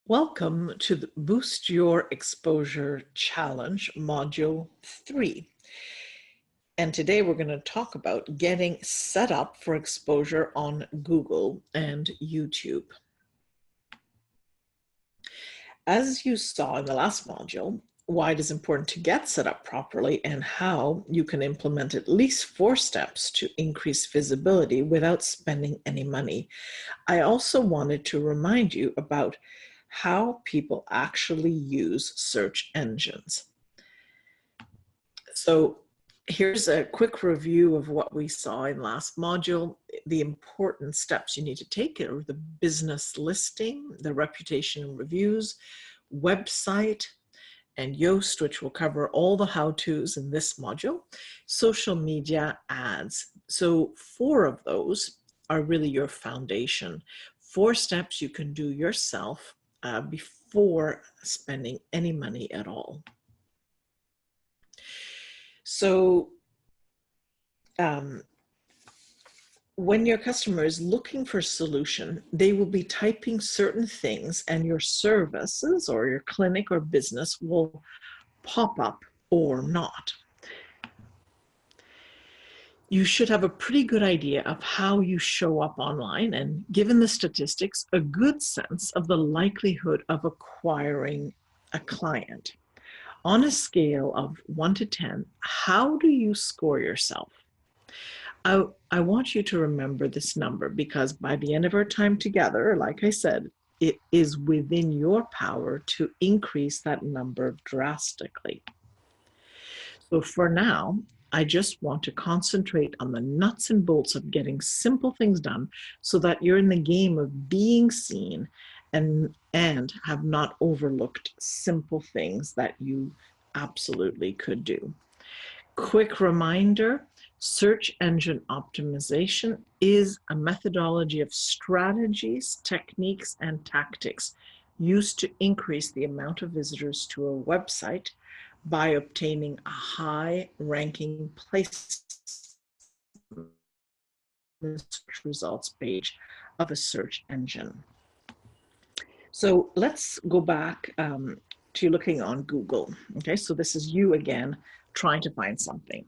Welcome to the Boost Your Exposure Challenge, Module 3. And today we're going to talk about getting set up for exposure on Google and YouTube. As you saw in the last module, why it is important to get set up properly and how you can implement at least 4 steps to increase visibility without spending any money. I also wanted to remind you about how people actually use search engines. So here's a quick review of what we saw in last module. The important steps you need to take are the business listing, the reputation and reviews, website, and Yoast, which will cover all the how-tos in this module, social media ads. So 4 of those are really your foundation. 4 steps you can do yourself before spending any money at all. So when your customer is looking for a solution, they will be typing certain things and your services or your clinic or business will pop up or not. You should have a pretty good idea of how you show up online and, given the statistics, a good sense of the likelihood of acquiring a client. On a scale of 1 to 10, how do you score yourself? I want you to remember this number because by the end of our time together, like I said, it is within your power to increase that number drastically. So for now, I just want to concentrate on the nuts and bolts of getting simple things done so that you're in the game of being seen and have not overlooked simple things that you absolutely could do. Quick reminder, search engine optimization is a methodology of strategies, techniques, and tactics used to increase the amount of visitors to a website by obtaining a high ranking place in the search results page of a search engine. So let's go back to looking on Google. Okay, so this is you again trying to find something.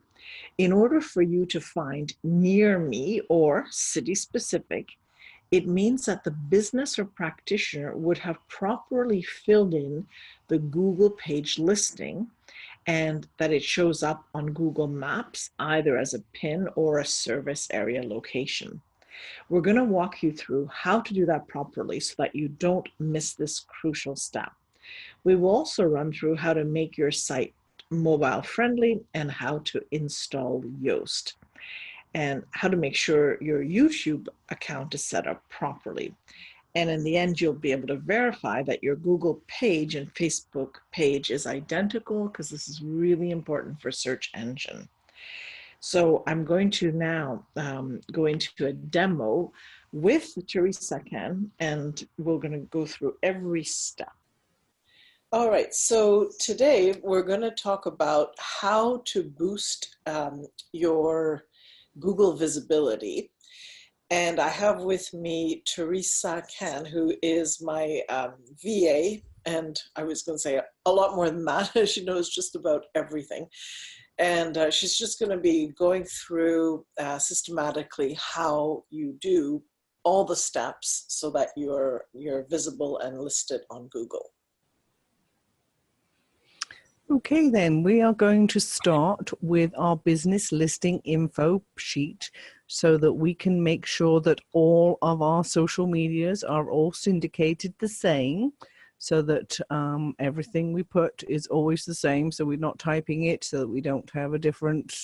In order for you to find near me or city specific, it means that the business or practitioner would have properly filled in the Google page listing and that it shows up on Google Maps either as a pin or a service area location. We're going to walk you through how to do that properly so that you don't miss this crucial step. We will also run through how to make your site mobile friendly and how to install Yoast and how to make sure your YouTube account is set up properly. And in the end, you'll be able to verify that your Google page and Facebook page is identical because this is really important for search engine. So I'm going to now go into a demo with Teresa Ken, and we're going to go through every step. All right, so today we're going to talk about how to boost your Google visibility. And I have with me Teresa Ken, who is my VA, and I was going to say a lot more than that. She knows just about everything. And she's just going to be going through systematically how you do all the steps so that you're visible and listed on Google. Okay, then we are going to start with our business listing info sheet so that we can make sure that all of our social medias are all syndicated the same, so that everything we put is always the same, so we're not typing it, so that we don't have a different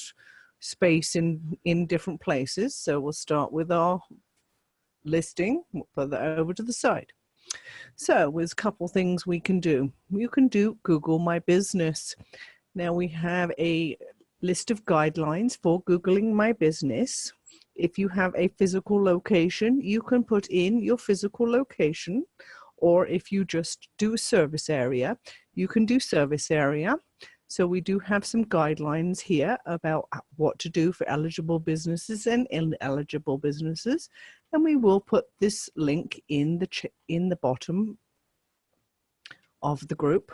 space in different places. So we'll start with our listing. We'll put that over to the side. So there's a couple things we can do. You can do Google My Business. Now we have a list of guidelines for Googling My Business. If you have a physical location, you can put in your physical location, or if you just do service area, you can do service area. So we do have some guidelines here about what to do for eligible businesses and ineligible businesses. And we will put this link in the bottom of the group.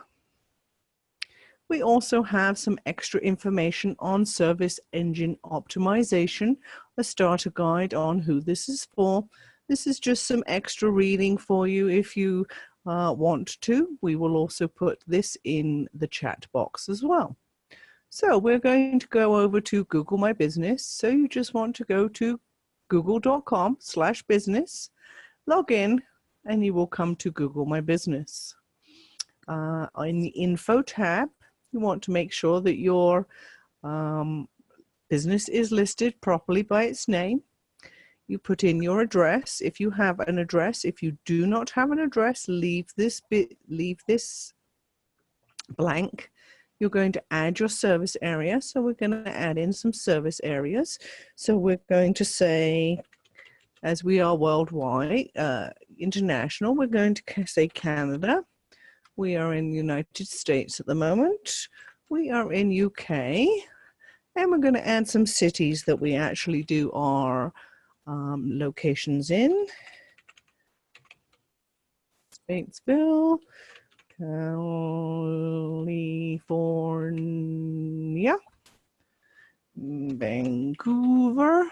We also have some extra information on service engine optimization, a starter guide on who this is for. This is just some extra reading for you if you want to. We will also put this in the chat box as well. So we're going to go over to Google My Business. So you just want to go to google.com/business, log in, and you will come to Google My Business. In the info tab, you want to make sure that your business is listed properly by its name. You put in your address if you have an address. If you do not have an address, leave this blank. You're going to add your service area. So we're going to add in some service areas. So we're going to say, as we are worldwide, international, we're going to say Canada. We are in the United States at the moment. We are in UK. And we're going to add some cities that we actually do our locations in. Statesville, California, Vancouver,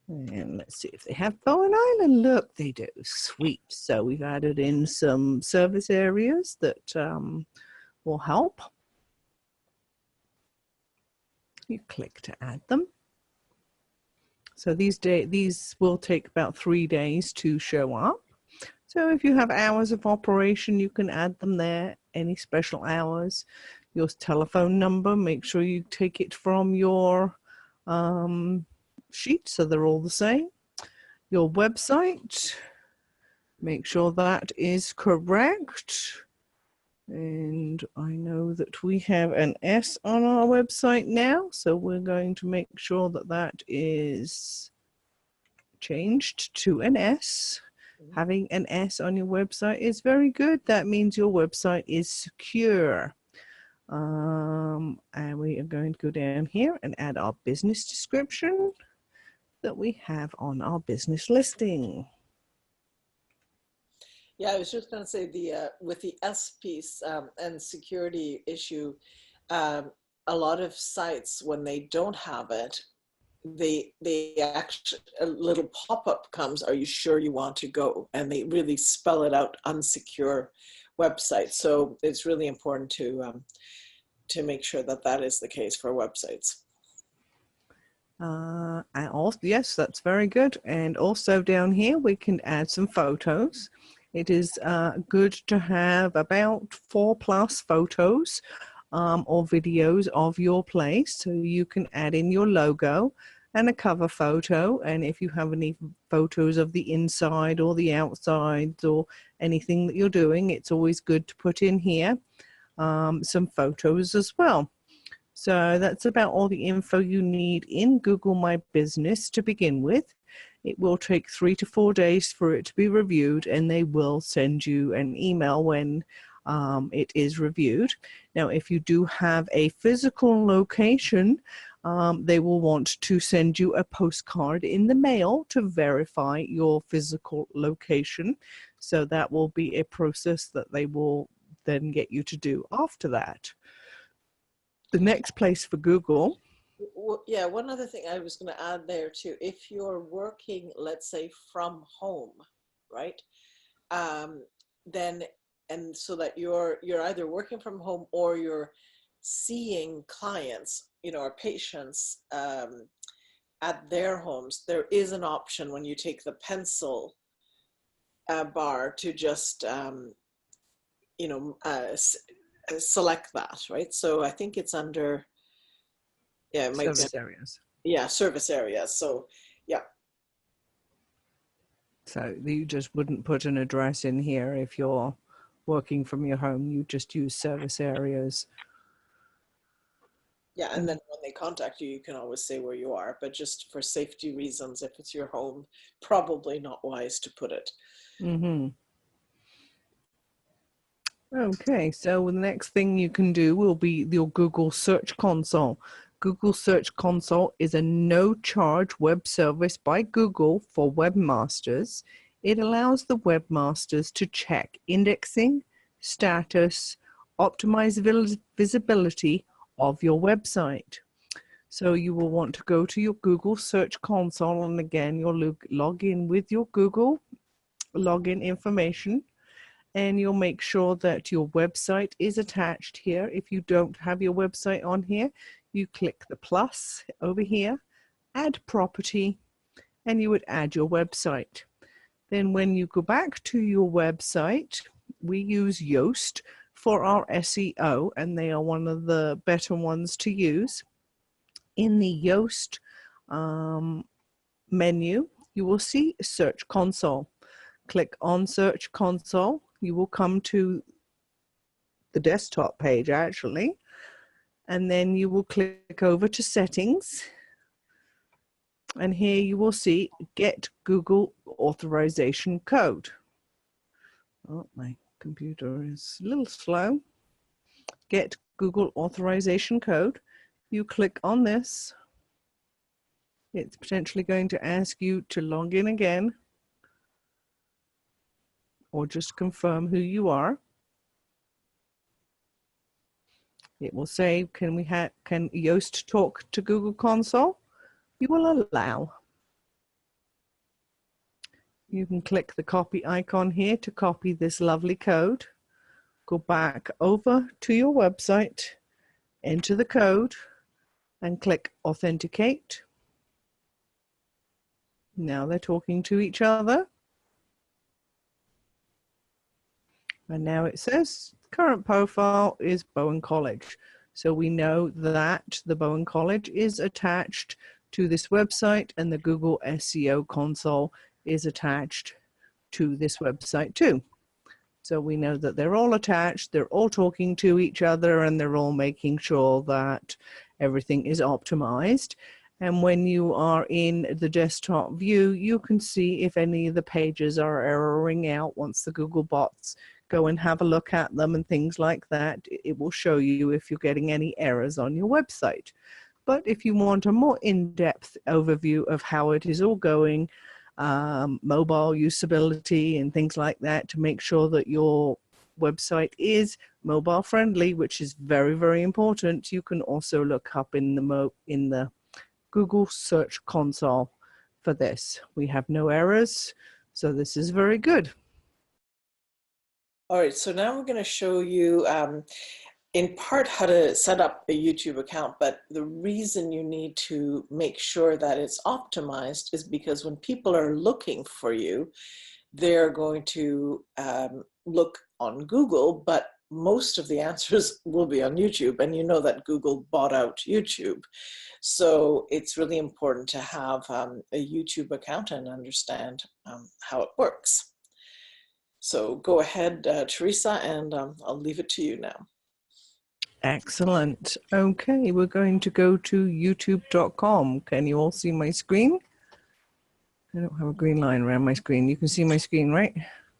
and let's see if they have Bowen Island. Look, they do. Sweet. So we've added in some service areas that will help. You click to add them. So these will take about 3 days to show up. So if you have hours of operation, you can add them there, any special hours. Your telephone number, make sure you take it from your sheet so they're all the same. Your website, make sure that is correct. And I know that we have an S on our website now, so we're going to make sure that that is changed to an S. Having an S on your website is very good. That means your website is secure. And we are going to go down here and add our business description that we have on our business listing. Yeah, I was just going to say with the S piece and security issue, a lot of sites, when they don't have it, they actually, a little pop-up comes, are you sure you want to go? And they really spell it out, unsecure website. So it's really important to make sure that that is the case for websites. And also, yes, that's very good. And also down here, we can add some photos. It is good to have about 4+ photos or videos of your place. So you can add in your logo and a cover photo. And if you have any photos of the inside or the outside or anything that you're doing, it's always good to put in here some photos as well. So that's about all the info you need in Google My Business to begin with. It will take 3 to 4 days for it to be reviewed, and they will send you an email when it is reviewed. Now, if you do have a physical location, they will want to send you a postcard in the mail to verify your physical location. So that will be a process that they will then get you to do after that. The next place for Google. Yeah, one other thing I was going to add there too, if you're working, let's say from home, right? Then, and so that you're either working from home or you're seeing clients, or patients at their homes, there is an option when you take the pencil bar to just, select that, right? So I think it's under, yeah, it might Service areas. Yeah, service areas. So, yeah. So you just wouldn't put an address in here if you're working from your home. You just use service areas. Yeah, and then when they contact you, you can always say where you are. But just for safety reasons, if it's your home, probably not wise to put it. Mm-hmm. Okay, so the next thing you can do will be your Google Search Console. Google Search Console is a no-charge web service by Google for webmasters. It allows the webmasters to check indexing, status, optimize visibility of your website. So you will want to go to your Google Search Console, and again, you'll log in with your Google login information, and you'll make sure that your website is attached here. If you don't have your website on here, you click the plus over here, add property, and you would add your website. Then when you go back to your website, we use Yoast for our SEO, and they are one of the better ones to use. In the Yoast menu, you will see Search Console. Click on Search Console. You will come to the desktop page actually, and then you will click over to Settings. And here you will see Get Google Authorization Code. Oh, my computer is a little slow. Get Google Authorization Code. You click on this. It's potentially going to ask you to log in again, or just confirm who you are. It will say, can Yoast talk to Google Console? You will allow. You can click the copy icon here to copy this lovely code. Go back over to your website, enter the code, and click Authenticate. Now they're talking to each other. And now it says current profile is Bowen College. So we know that the Bowen College is attached to this website, and the Google SEO console is attached to this website too. So we know that they're all attached, they're all talking to each other, and they're all making sure that everything is optimized. And when you are in the desktop view, you can see if any of the pages are erroring out. Once the Google bots go and have a look at them and things like that, it will show you if you're getting any errors on your website. But if you want a more in-depth overview of how it is all going, mobile usability and things like that, to make sure that your website is mobile friendly, which is very, very important, you can also look up in the Google Search Console for this. We have no errors, so this is very good. All right, so now we're going to show you in part how to set up a YouTube account, but the reason you need to make sure that it's optimized is because when people are looking for you, they're going to look on Google, but most of the answers will be on YouTube, and you know that Google bought out YouTube. So it's really important to have a YouTube account and understand how it works. So go ahead, Teresa, and I'll leave it to you now. Excellent. Okay, we're going to go to youtube.com. Can you all see my screen? I don't have a green line around my screen. You can see my screen, right?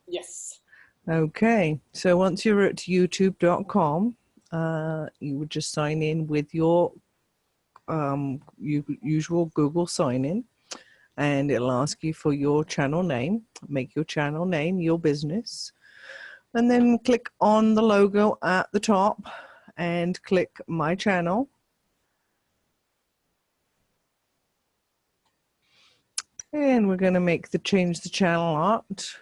Yes. Okay, so once you're at youtube.com, you would just sign in with your usual Google sign in, and it'll ask you for your channel name. Make your channel name your business, and then click on the logo at the top and click My Channel. And we're going to change the channel art.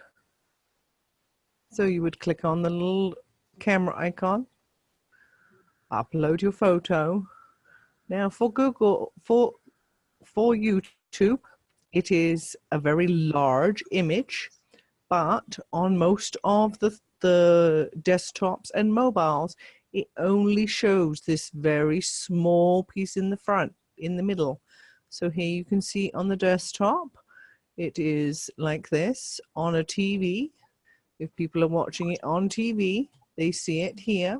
So you would click on the little camera icon, upload your photo. Now for Google, for YouTube, it is a very large image, but on most of the desktops and mobiles, it only shows this very small piece in the front, in the middle. So here you can see on the desktop, it is like this. On a TV, if people are watching it on TV, they see it here.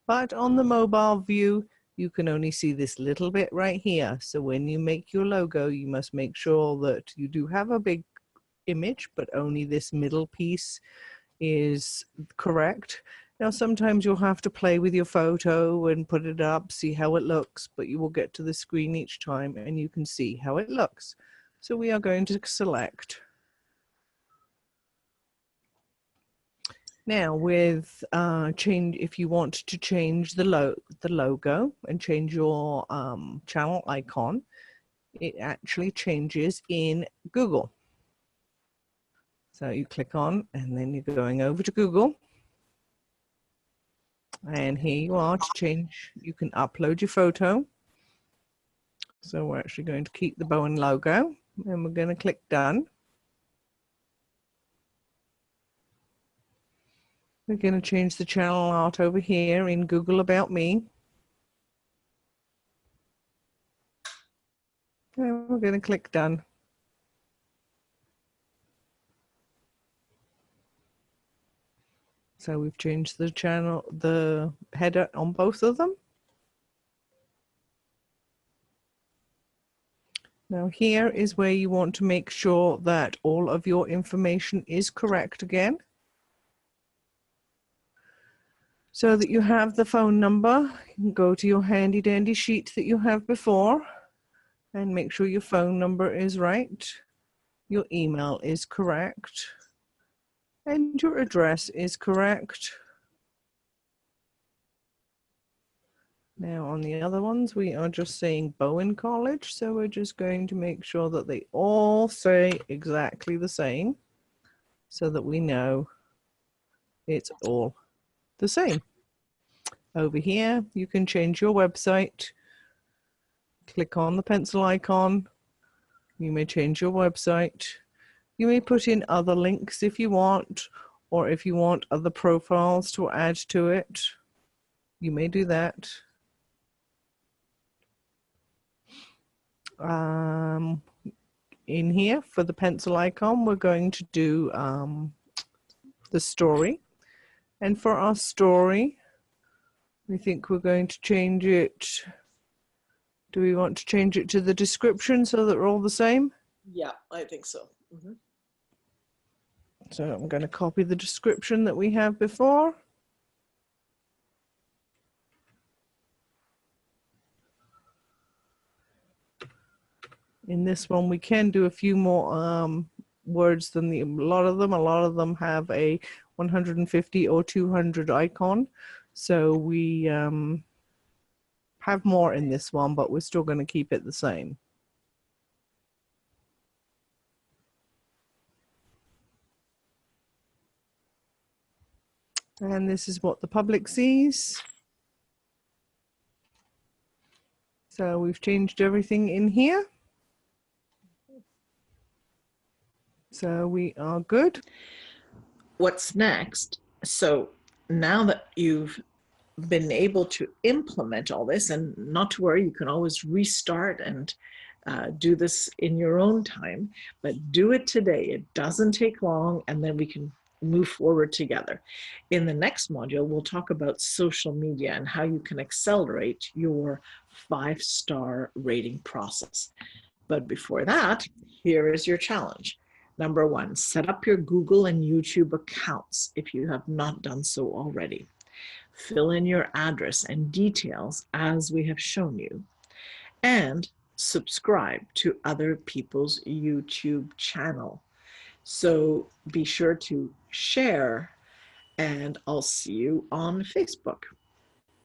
But on the mobile view, you can only see this little bit right here. So when you make your logo, you must make sure that you do have a big image, but only this middle piece is correct. Now, sometimes you'll have to play with your photo and put it up, see how it looks, but you will get to the screen each time and you can see how it looks. So we are going to select. Now with change, if you want to change the logo and change your channel icon, it actually changes in Google. So you click on, and then you're going over to Google. And here you are to change. You can upload your photo. So we're actually going to keep the Bowen logo, and we're going to click done. We're going to change the channel art over here in Google About Me. And we're going to click done. So we've changed the channel, the header on both of them. Now here is where you want to make sure that all of your information is correct again. So that you have the phone number, you can go to your handy dandy sheet that you have before and make sure your phone number is right, your email is correct, and your address is correct. Now on the other ones, we are just saying Bowen College, so we're just going to make sure that they all say exactly the same so that we know it's all the same. Over here, you can change your website. Click on the pencil icon. You may change your website. You may put in other links if you want, or if you want other profiles to add to it, you may do that. In here for the pencil icon, we're going to do the story. And for our story, we think we're going to change it. Do we want to change it to the description so that we're all the same? Yeah, I think so. Mm-hmm. So I'm going to copy the description that we have before. In this one, we can do a few more words than a lot of them. A lot of them have a 150 or 200 icon. So we have more in this one, but we're still going to keep it the same. And this is what the public sees. So we've changed everything in here. So we are good. What's next? So now that you've been able to implement all this, and not to worry, you can always restart and do this in your own time, but do it today. It doesn't take long, and then we can move forward together. In the next module, we'll talk about social media and how you can accelerate your 5-star rating process. But before that, here is your challenge. Number 1, set up your Google and YouTube accounts if you have not done so already. Fill in your address and details as we have shown you, and subscribe to other people's YouTube channel. So be sure to share, and I'll see you on Facebook.